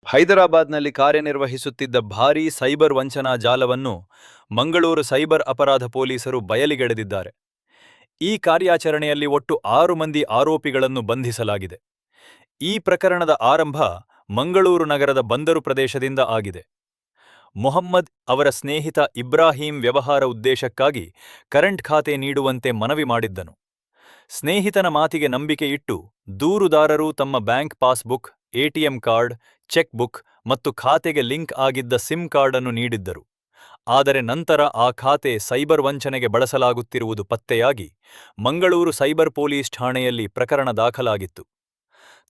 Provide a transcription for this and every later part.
ಹೈದರಾಬಾದ್ನಲ್ಲಿ ಕಾರ್ಯನಿರ್ವಹಿಸುತ್ತಿದ್ದ ಭಾರೀ ಸೈಬರ್ ವಂಚನಾ ಜಾಲವನ್ನು ಮಂಗಳೂರು ಸೈಬರ್ ಅಪರಾಧ ಪೊಲೀಸರು ಬಯಲಿಗೆಳೆದಿದ್ದಾರೆ. ಈ ಕಾರ್ಯಾಚರಣೆಯಲ್ಲಿ ಒಟ್ಟು 6 ಮಂದಿ ಆರೋಪಿಗಳನ್ನು ಬಂಧಿಸಲಾಗಿದೆ. ಈ ಪ್ರಕರಣದ ಆರಂಭ ಮಂಗಳೂರು ನಗರದ ಬಂದರು ಪ್ರದೇಶದಿಂದ ಆಗಿದೆ. ಮೊಹಮ್ಮದ್ ಅವರ ಸ್ನೇಹಿತ ಇಬ್ರಾಹಿಂ ವ್ಯವಹಾರ ಉದ್ದೇಶಕ್ಕಾಗಿ ಕರೆಂಟ್ ಖಾತೆ ನೀಡುವಂತೆ ಮನವಿ ಮಾಡಿದ್ದನು. ಸ್ನೇಹಿತನ ಮಾತಿಗೆ ನಂಬಿಕೆ ಇಟ್ಟು ದೂರುದಾರರು ತಮ್ಮ bank passbook, ATM card, cheque book ಮತ್ತು ಖಾತೆಗೆ ಲಿಂಕ್ ಆಗಿದ್ದ ಸಿಮ್ ಕಾರ್ಡ್ ಅನ್ನು ನೀಡಿದ್ದರು. ಆದರೆ ನಂತರ ಆ ಖಾತೆ ಸೈಬರ್ ವಂಚನೆಗೆ ಬಳಸಲಾಗುತ್ತಿರುವುದು ಪತ್ತೆಯಾಗಿ ಮಂಗಳೂರು ಸೈಬರ್ ಪೊಲೀಸ್ ಠಾಣೆಯಲ್ಲಿ ಪ್ರಕರಣ ದಾಖಲಾಗಿತ್ತು.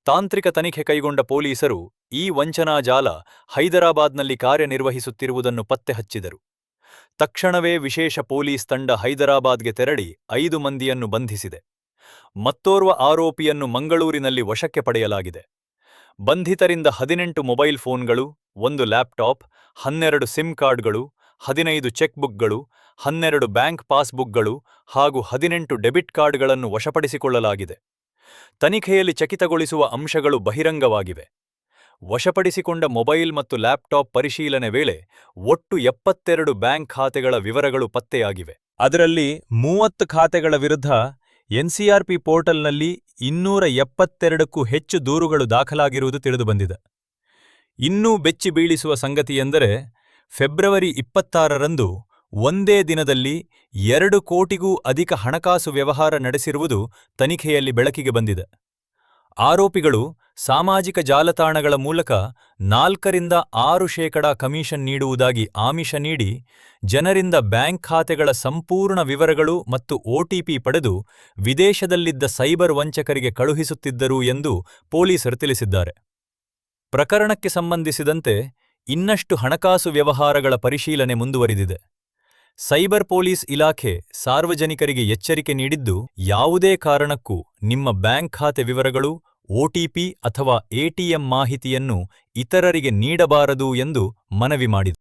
ತಾಂತ್ರಿಕ ತನಿಖೆ ಕೈಗೊಂಡ ಪೊಲೀಸರು ಈ ವಂಚನಾ ಜಾಲ ಹೈದರಾಬಾದ್ನಲ್ಲಿ ಕಾರ್ಯನಿರ್ವಹಿಸುತ್ತಿರುವುದನ್ನು ಪತ್ತೆ ಹಚ್ಚಿದರು. ತಕ್ಷಣವೇ ವಿಶೇಷ ಪೊಲೀಸ್ ತಂಡ ಹೈದರಾಬಾದ್ಗೆ ತೆರಳಿ 5 ಮಂದಿಯನ್ನು ಬಂಧಿಸಿದೆ. ಮತ್ತೋರ್ವ ಆರೋಪಿಯನ್ನು ಮಂಗಳೂರಿನಲ್ಲಿ ವಶಕ್ಕೆ ಪಡೆಯಲಾಗಿದೆ. ಬಂಧಿತರಿಂದ 18 ಮೊಬೈಲ್ ಫೋನ್ಗಳು, 1 ಲ್ಯಾಪ್ಟಾಪ್, 12 ಸಿಮ್ ಕಾರ್ಡ್ಗಳು, 15 ಚೆಕ್ ಬುಕ್ಗಳು, 12 ಬ್ಯಾಂಕ್ ಪಾಸ್ಬುಕ್ಗಳು ಹಾಗೂ 18 ಡೆಬಿಟ್ ಕಾರ್ಡ್ಗಳನ್ನು ವಶಪಡಿಸಿಕೊಳ್ಳಲಾಗಿದೆ. ತನಿಖೆಯಲ್ಲಿ ಚಕಿತಗೊಳಿಸುವ ಅಂಶಗಳು ಬಹಿರಂಗವಾಗಿವೆ. ವಶಪಡಿಸಿಕೊಂಡ ಮೊಬೈಲ್ ಮತ್ತು ಲ್ಯಾಪ್ಟಾಪ್ ಪರಿಶೀಲನೆ ವೇಳೆ ಒಟ್ಟು 72 ಬ್ಯಾಂಕ್ ಖಾತೆಗಳ ವಿವರಗಳು ಪತ್ತೆಯಾಗಿವೆ. ಅದರಲ್ಲಿ 30 ಖಾತೆಗಳ ವಿರುದ್ಧ ಎನ್ಸಿಆರ್ಪಿ ಪೋರ್ಟಲ್ನಲ್ಲಿ 272ಕ್ಕೂ ಹೆಚ್ಚು ದೂರುಗಳು ದಾಖಲಾಗಿರುವುದು ತಿಳಿದುಬಂದಿದೆ. ಇನ್ನೂ ಬೆಚ್ಚಿ ಬೀಳಿಸುವ ಸಂಗತಿಯೆಂದರೆ ಫೆಬ್ರವರಿ 26ರಂದು ಒಂದೇ ದಿನದಲ್ಲಿ 2 ಕೋಟಿಗೂ ಅಧಿಕ ಹಣಕಾಸು ವ್ಯವಹಾರ ನಡೆಸಿರುವುದು ತನಿಖೆಯಲ್ಲಿ ಬೆಳಕಿಗೆ ಬಂದಿದೆ. ಆರೋಪಿಗಳು ಸಾಮಾಜಿಕ ಜಾಲತಾಣಗಳ ಮೂಲಕ 4ರಿಂದ 6% ಕಮಿಷನ್ ನೀಡುವುದಾಗಿ ಆಮಿಷ ನೀಡಿ ಜನರಿಂದ ಬ್ಯಾಂಕ್ ಖಾತೆಗಳ ಸಂಪೂರ್ಣ ವಿವರಗಳು ಮತ್ತು ಒಟಿಪಿ ಪಡೆದು ವಿದೇಶದಲ್ಲಿದ್ದ ಸೈಬರ್ ವಂಚಕರಿಗೆ ಕಳುಹಿಸುತ್ತಿದ್ದರು ಎಂದು ಪೊಲೀಸರು ತಿಳಿಸಿದ್ದಾರೆ. ಪ್ರಕರಣಕ್ಕೆ ಸಂಬಂಧಿಸಿದಂತೆ ಇನ್ನಷ್ಟು ಹಣಕಾಸು ವ್ಯವಹಾರಗಳ ಪರಿಶೀಲನೆ ಮುಂದುವರಿದಿದೆ. ಸೈಬರ್ ಪೊಲೀಸ್ ಇಲಾಖೆ ಸಾರ್ವಜನಿಕರಿಗೆ ಎಚ್ಚರಿಕೆ ನೀಡಿದ್ದು, ಯಾವುದೇ ಕಾರಣಕ್ಕೂ ನಿಮ್ಮ ಬ್ಯಾಂಕ್ ಖಾತೆ ವಿವರಗಳು, ಒಟಿಪಿ ಅಥವಾ ಎಟಿಎಂ ಮಾಹಿತಿಯನ್ನು ಇತರರಿಗೆ ನೀಡಬಾರದು ಎಂದು ಮನವಿ ಮಾಡಿದೆ.